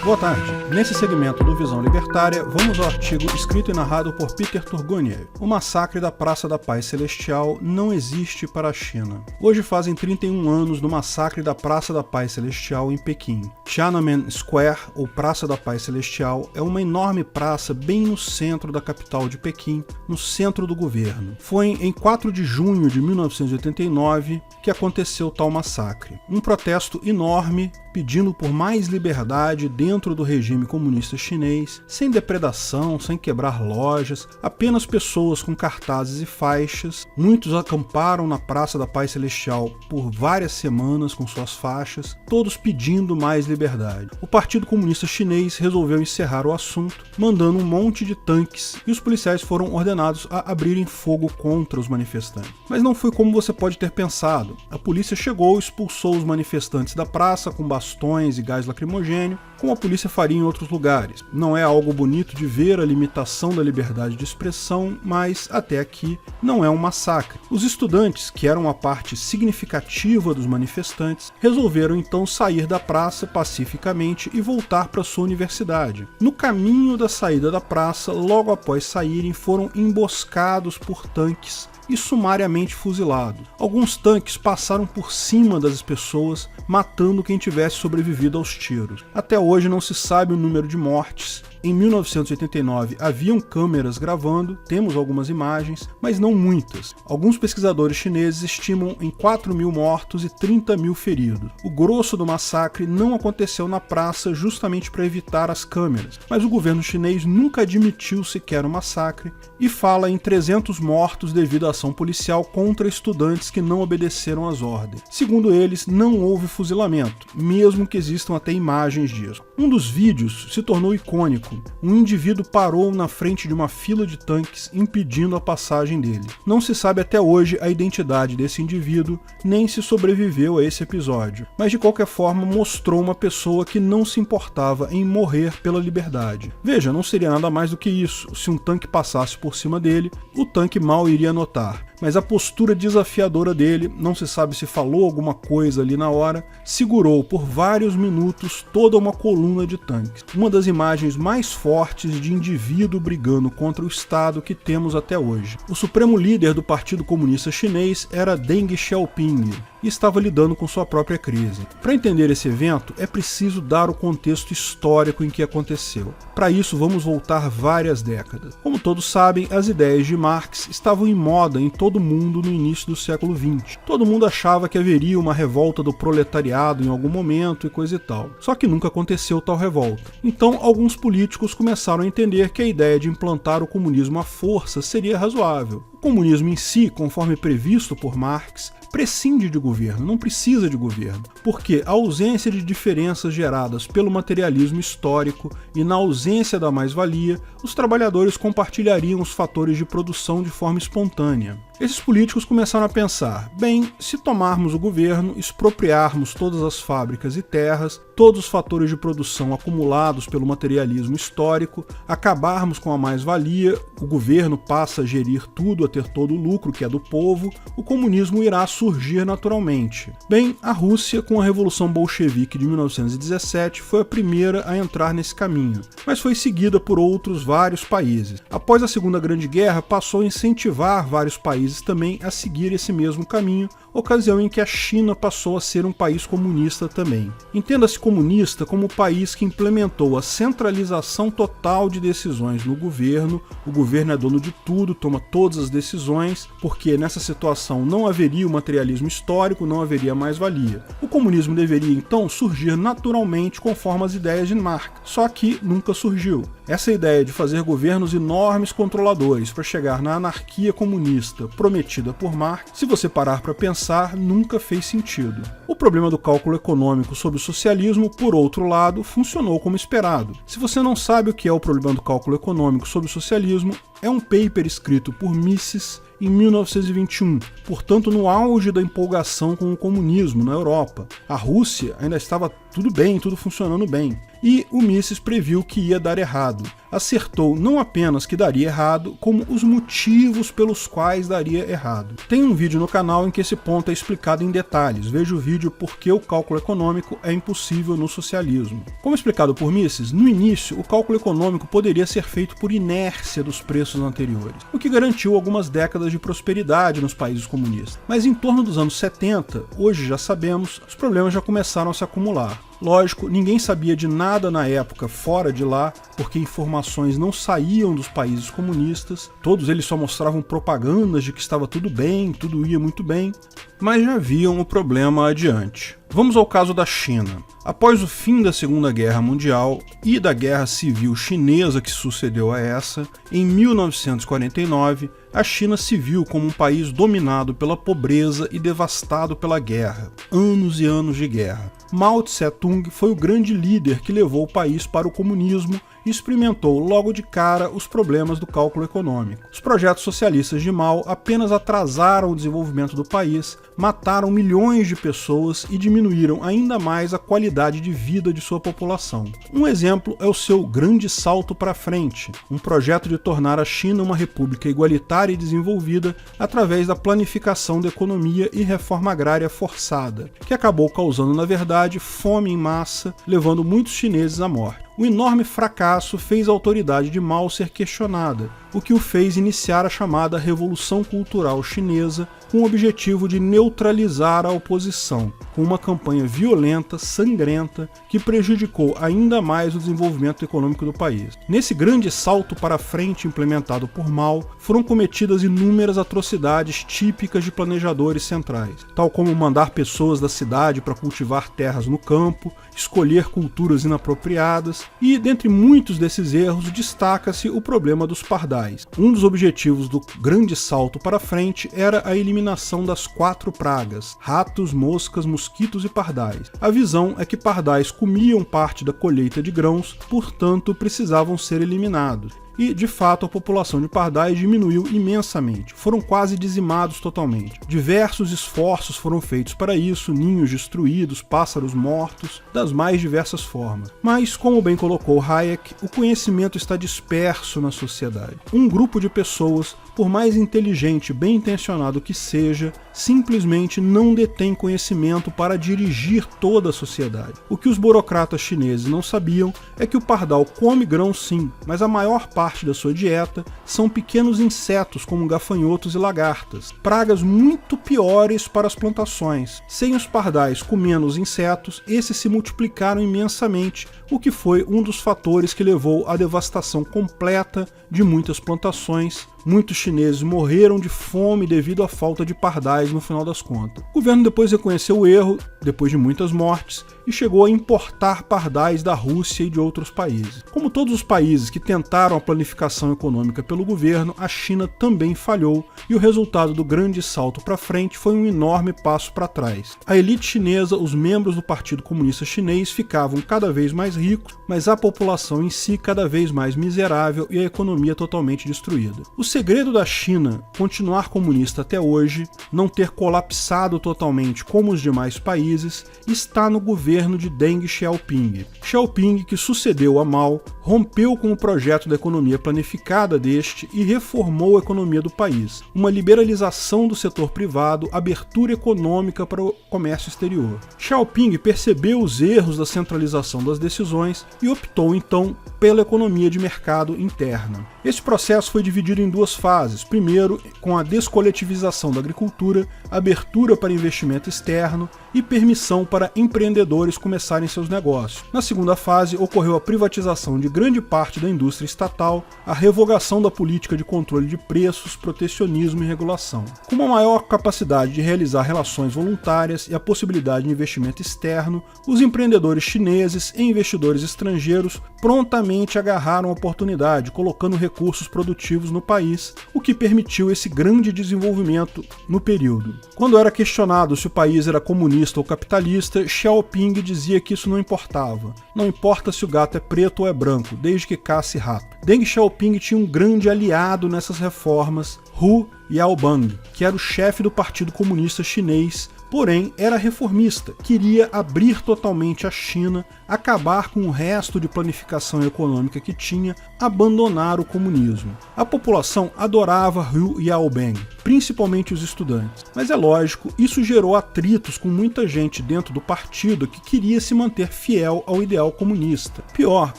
Boa tarde. Nesse segmento do Visão Libertária, vamos ao artigo escrito e narrado por Peter Turguniev. O massacre da Praça da Paz Celestial não existe para a China. Hoje fazem 31 anos do massacre da Praça da Paz Celestial em Pequim. Tiananmen Square, ou Praça da Paz Celestial, é uma enorme praça bem no centro da capital de Pequim, no centro do governo. Foi em 4 de junho de 1989 que aconteceu tal massacre. Um protesto enorme pedindo por mais liberdade dentro do regime comunista chinês, sem depredação, sem quebrar lojas, apenas pessoas com cartazes e faixas. Muitos acamparam na Praça da Paz Celestial por várias semanas com suas faixas, todos pedindo mais liberdade. O Partido Comunista Chinês resolveu encerrar o assunto, mandando um monte de tanques, e os policiais foram ordenados a abrirem fogo contra os manifestantes. Mas não foi como você pode ter pensado. A polícia chegou e expulsou os manifestantes da praça com bastões e gás lacrimogêneo, como a polícia faria em outros lugares. Não é algo bonito de ver a limitação da liberdade de expressão, mas até aqui não é um massacre. Os estudantes, que eram a parte significativa dos manifestantes, resolveram então sair da praça pacificamente e voltar para sua universidade. No caminho da saída da praça, logo após saírem, foram emboscados por tanques e sumariamente fuzilados. Alguns tanques passaram por cima das pessoas, matando quem tivesse sobrevivido aos tiros. Até hoje não se sabe o número de mortes. Em 1989 haviam câmeras gravando, temos algumas imagens, mas não muitas. Alguns pesquisadores chineses estimam em 4.000 mortos e 30.000 feridos. O grosso do massacre não aconteceu na praça justamente para evitar as câmeras, mas o governo chinês nunca admitiu sequer o massacre e fala em 300 mortos devido à ação policial contra estudantes que não obedeceram às ordens. Segundo eles, não houve fuzilamento, mesmo que existam até imagens disso. Um dos vídeos se tornou icônico. Um indivíduo parou na frente de uma fila de tanques, impedindo a passagem dele. Não se sabe até hoje a identidade desse indivíduo, nem se sobreviveu a esse episódio, mas de qualquer forma mostrou uma pessoa que não se importava em morrer pela liberdade. Veja, não seria nada mais do que isso. Se um tanque passasse por cima dele, o tanque mal iria notar. Mas a postura desafiadora dele, não se sabe se falou alguma coisa ali na hora, segurou por vários minutos toda uma coluna de tanques. Uma das imagens mais fortes de indivíduo brigando contra o Estado que temos até hoje. O supremo líder do Partido Comunista Chinês era Deng Xiaoping e estava lidando com sua própria crise. Para entender esse evento, é preciso dar o contexto histórico em que aconteceu. Para isso, vamos voltar várias décadas. Como todos sabem, as ideias de Marx estavam em moda em todo o mundo no início do século XX. Todo mundo achava que haveria uma revolta do proletariado em algum momento e coisa e tal. Só que nunca aconteceu tal revolta. Então, alguns políticos começaram a entender que a ideia de implantar o comunismo à força seria razoável. O comunismo em si, conforme previsto por Marx, prescinde de governo, não precisa de governo, porque a ausência de diferenças geradas pelo materialismo histórico e na ausência da mais-valia, os trabalhadores compartilhariam os fatores de produção de forma espontânea. Esses políticos começaram a pensar, bem, se tomarmos o governo, expropriarmos todas as fábricas e terras, todos os fatores de produção acumulados pelo materialismo histórico, acabarmos com a mais-valia, o governo passa a gerir tudo, a ter todo o lucro que é do povo, o comunismo irá surgir naturalmente. Bem, a Rússia, com a Revolução Bolchevique de 1917, foi a primeira a entrar nesse caminho, mas foi seguida por outros vários países. Após a Segunda Grande Guerra, passou a incentivar vários países também a seguir esse mesmo caminho, ocasião em que a China passou a ser um país comunista também. Entenda-se comunista como o país que implementou a centralização total de decisões no governo. O governo é dono de tudo, toma todas as decisões, porque nessa situação não haveria o materialismo histórico, não haveria mais-valia. O comunismo deveria então surgir naturalmente conforme as ideias de Marx, só que nunca surgiu. Essa ideia de fazer governos enormes controladores para chegar na anarquia comunista prometida por Marx, se você parar para pensar, nunca fez sentido. O problema do cálculo econômico sobre o socialismo, por outro lado, funcionou como esperado. Se você não sabe o que é o problema do cálculo econômico sobre o socialismo, é um paper escrito por Mises em 1921, portanto no auge da empolgação com o comunismo na Europa. A Rússia ainda estava tudo bem, tudo funcionando bem. E o Mises previu que ia dar errado. Acertou não apenas que daria errado, como os motivos pelos quais daria errado. Tem um vídeo no canal em que esse ponto é explicado em detalhes. Veja o vídeo Por que o cálculo econômico é impossível no socialismo. Como explicado por Mises, no início o cálculo econômico poderia ser feito por inércia dos preços anteriores, o que garantiu algumas décadas de prosperidade nos países comunistas. Mas em torno dos anos 70, hoje já sabemos, os problemas já começaram a se acumular. Lógico, ninguém sabia de nada na época fora de lá, porque informações não saíam dos países comunistas, todos eles só mostravam propagandas de que estava tudo bem, tudo ia muito bem, mas já viam o problema adiante. Vamos ao caso da China. Após o fim da Segunda Guerra Mundial e da Guerra Civil Chinesa que sucedeu a essa, em 1949, a China se viu como um país dominado pela pobreza e devastado pela guerra. Anos e anos de guerra. Mao Tse-tung foi o grande líder que levou o país para o comunismo e experimentou logo de cara os problemas do cálculo econômico. Os projetos socialistas de Mao apenas atrasaram o desenvolvimento do país, mataram milhões de pessoas e diminuíram ainda mais a qualidade de vida de sua população. Um exemplo é o seu Grande Salto para Frente, um projeto de tornar a China uma república igualitária e desenvolvida através da planificação da economia e reforma agrária forçada, que acabou causando, na verdade, fome em massa, levando muitos chineses à morte. O enorme fracasso fez a autoridade de Mao ser questionada, o que o fez iniciar a chamada Revolução Cultural Chinesa, com o objetivo de neutralizar a oposição, com uma campanha violenta, sangrenta, que prejudicou ainda mais o desenvolvimento econômico do país. Nesse grande salto para frente implementado por Mao, foram cometidas inúmeras atrocidades típicas de planejadores centrais, tal como mandar pessoas da cidade para cultivar terras no campo, escolher culturas inapropriadas, e, dentre muitos desses erros, destaca-se o problema dos pardais. Um dos objetivos do grande salto para frente era a eliminação das 4 pragas: ratos, moscas, mosquitos e pardais. A visão é que pardais comiam parte da colheita de grãos, portanto precisavam ser eliminados. E, de fato, a população de pardais diminuiu imensamente, foram quase dizimados totalmente. Diversos esforços foram feitos para isso, ninhos destruídos, pássaros mortos, das mais diversas formas. Mas, como bem colocou Hayek, o conhecimento está disperso na sociedade. Um grupo de pessoas, por mais inteligente e bem intencionado que seja, simplesmente não detém conhecimento para dirigir toda a sociedade. O que os burocratas chineses não sabiam é que o pardal come grãos sim, mas a maior parte da sua dieta são pequenos insetos como gafanhotos e lagartas, pragas muito piores para as plantações. Sem os pardais comendo os insetos, esses se multiplicaram imensamente, o que foi um dos fatores que levou à devastação completa de muitas plantações. Muitos chineses morreram de fome devido à falta de pardais no final das contas. O governo depois reconheceu o erro, depois de muitas mortes, e chegou a importar pardais da Rússia e de outros países. Como todos os países que tentaram a planificação econômica pelo governo, a China também falhou, e o resultado do grande salto para frente foi um enorme passo para trás. A elite chinesa, os membros do Partido Comunista Chinês, ficavam cada vez mais ricos, mas a população em si cada vez mais miserável e a economia totalmente destruída. O segredo da China continuar comunista até hoje, não ter colapsado totalmente como os demais países, está no governo de Deng Xiaoping. Xiaoping, que sucedeu a Mao, rompeu com o projeto da economia planificada deste e reformou a economia do país. Uma liberalização do setor privado, abertura econômica para o comércio exterior. Xiaoping percebeu os erros da centralização das decisões e optou então pela economia de mercado interna. Esse processo foi dividido em 2 fases. Primeiro, com a descoletivização da agricultura, abertura para investimento externo e permissão para empreendedores começarem seus negócios. Na segunda fase, ocorreu a privatização de grande parte da indústria estatal, a revogação da política de controle de preços, protecionismo e regulação. Com uma maior capacidade de realizar relações voluntárias e a possibilidade de investimento externo, os empreendedores chineses e investidores estrangeiros prontamente agarraram a oportunidade, colocando recursos produtivos no país, o que permitiu esse grande desenvolvimento no período. Quando era questionado se o país era comunista ou capitalista, Xiaoping dizia que isso não importava. Não importa se o gato é preto ou é branco, desde que casse rato. Deng Xiaoping tinha um grande aliado nessas reformas, Hu Yaobang, que era o chefe do Partido Comunista Chinês, porém era reformista, queria abrir totalmente a China, acabar com o resto de planificação econômica que tinha, abandonar o comunismo. A população adorava Hu Yaobang, principalmente os estudantes. Mas é lógico, isso gerou atritos com muita gente dentro do partido que queria se manter fiel ao ideal comunista. Pior,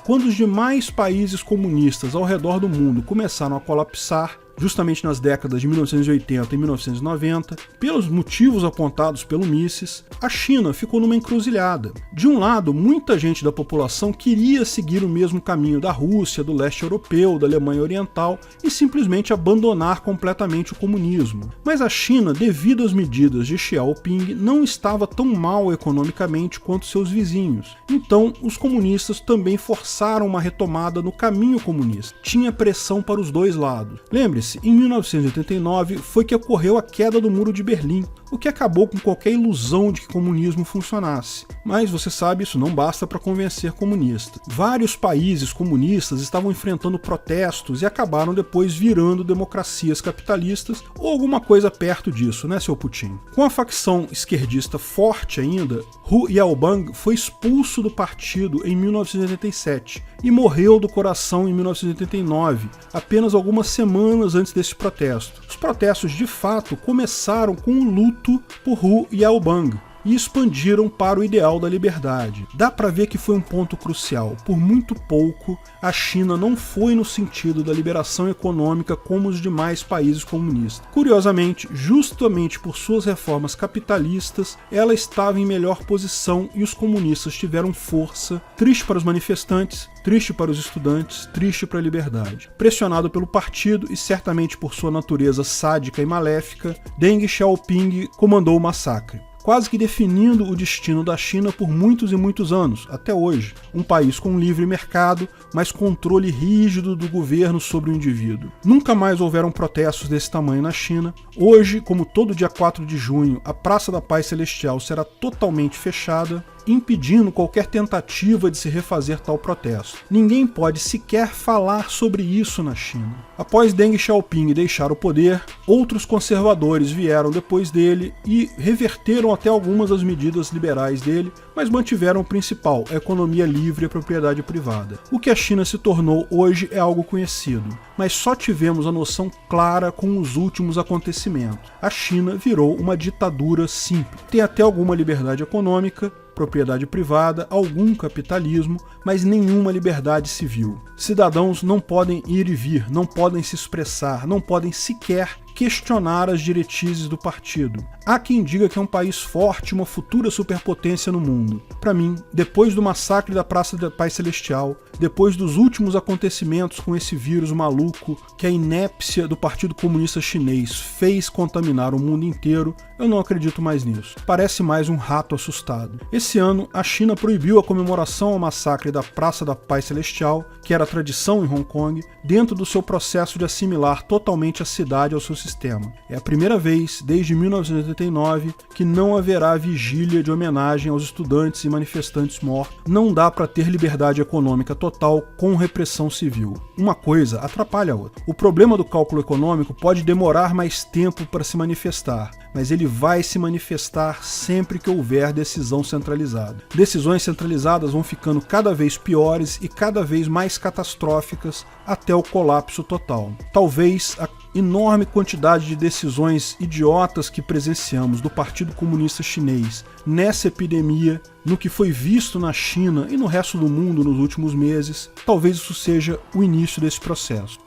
quando os demais países comunistas ao redor do mundo começaram a colapsar, justamente nas décadas de 1980 e 1990, pelos motivos apontados pelo Mises, a China ficou numa encruzilhada. De um lado, muita gente da população queria seguir o mesmo caminho da Rússia, do leste europeu, da Alemanha Oriental e simplesmente abandonar completamente o comunismo. Mas a China, devido às medidas de Xi Jinping, não estava tão mal economicamente quanto seus vizinhos. Então, os comunistas também forçaram uma retomada no caminho comunista. Tinha pressão para os dois lados. Lembre-se, em 1989 foi que ocorreu a queda do Muro de Berlim, o que acabou com qualquer ilusão de que o comunismo funcionasse. Mas você sabe, isso não basta para convencer comunistas. Vários países comunistas estavam enfrentando protestos e acabaram depois virando democracias capitalistas ou alguma coisa perto disso, né, seu Putin? Com a facção esquerdista forte ainda, Hu Yaobang foi expulso do partido em 1987 e morreu do coração em 1989, apenas algumas semanas antes desse protesto. Os protestos de fato começaram com o luto por Hu Yaobang e expandiram para o ideal da liberdade. Dá para ver que foi um ponto crucial. Por muito pouco, a China não foi no sentido da liberação econômica como os demais países comunistas. Curiosamente, justamente por suas reformas capitalistas, ela estava em melhor posição e os comunistas tiveram força. Triste para os manifestantes, triste para os estudantes, triste para a liberdade. Pressionado pelo partido e certamente por sua natureza sádica e maléfica, Deng Xiaoping comandou o massacre, quase que definindo o destino da China por muitos e muitos anos, até hoje. Um país com livre mercado, mas controle rígido do governo sobre o indivíduo. Nunca mais houveram protestos desse tamanho na China. Hoje, como todo dia 4 de junho, a Praça da Paz Celestial será totalmente fechada, impedindo qualquer tentativa de se refazer tal protesto. Ninguém pode sequer falar sobre isso na China. Após Deng Xiaoping deixar o poder, outros conservadores vieram depois dele e reverteram até algumas das medidas liberais dele, mas mantiveram o principal, a economia livre e a propriedade privada. O que a China se tornou hoje é algo conhecido, mas só tivemos a noção clara com os últimos acontecimentos. A China virou uma ditadura simples. Tem até alguma liberdade econômica, propriedade privada, algum capitalismo, mas nenhuma liberdade civil. Cidadãos não podem ir e vir, não podem se expressar, não podem sequer questionar as diretrizes do partido. Há quem diga que é um país forte, uma futura superpotência no mundo. Para mim, depois do massacre da Praça da Paz Celestial, depois dos últimos acontecimentos com esse vírus maluco que a inépcia do Partido Comunista Chinês fez contaminar o mundo inteiro, eu não acredito mais nisso. Parece mais um rato assustado. Esse ano, a China proibiu a comemoração ao massacre da Praça da Paz Celestial, que era tradição em Hong Kong, dentro do seu processo de assimilar totalmente a cidade ao seu sistema. É a primeira vez, desde 1989, que não haverá vigília de homenagem aos estudantes e manifestantes mortos. Não dá para ter liberdade econômica total com repressão civil. Uma coisa atrapalha a outra. O problema do cálculo econômico pode demorar mais tempo para se manifestar, mas ele vai se manifestar sempre que houver decisão centralizada. Decisões centralizadas vão ficando cada vez piores e cada vez mais catastróficas até o colapso total. Talvez a enorme quantidade de decisões idiotas que presenciamos do Partido Comunista Chinês nessa epidemia, no que foi visto na China e no resto do mundo nos últimos meses, talvez isso seja o início desse processo.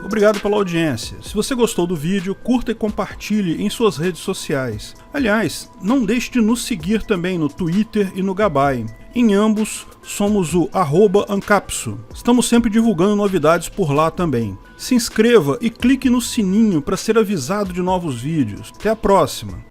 Obrigado pela audiência. Se você gostou do vídeo, curta e compartilhe em suas redes sociais. Aliás, não deixe de nos seguir também no Twitter e no Gabay. Em ambos, somos o @ancapsu. Estamos sempre divulgando novidades por lá também. Se inscreva e clique no sininho para ser avisado de novos vídeos. Até a próxima!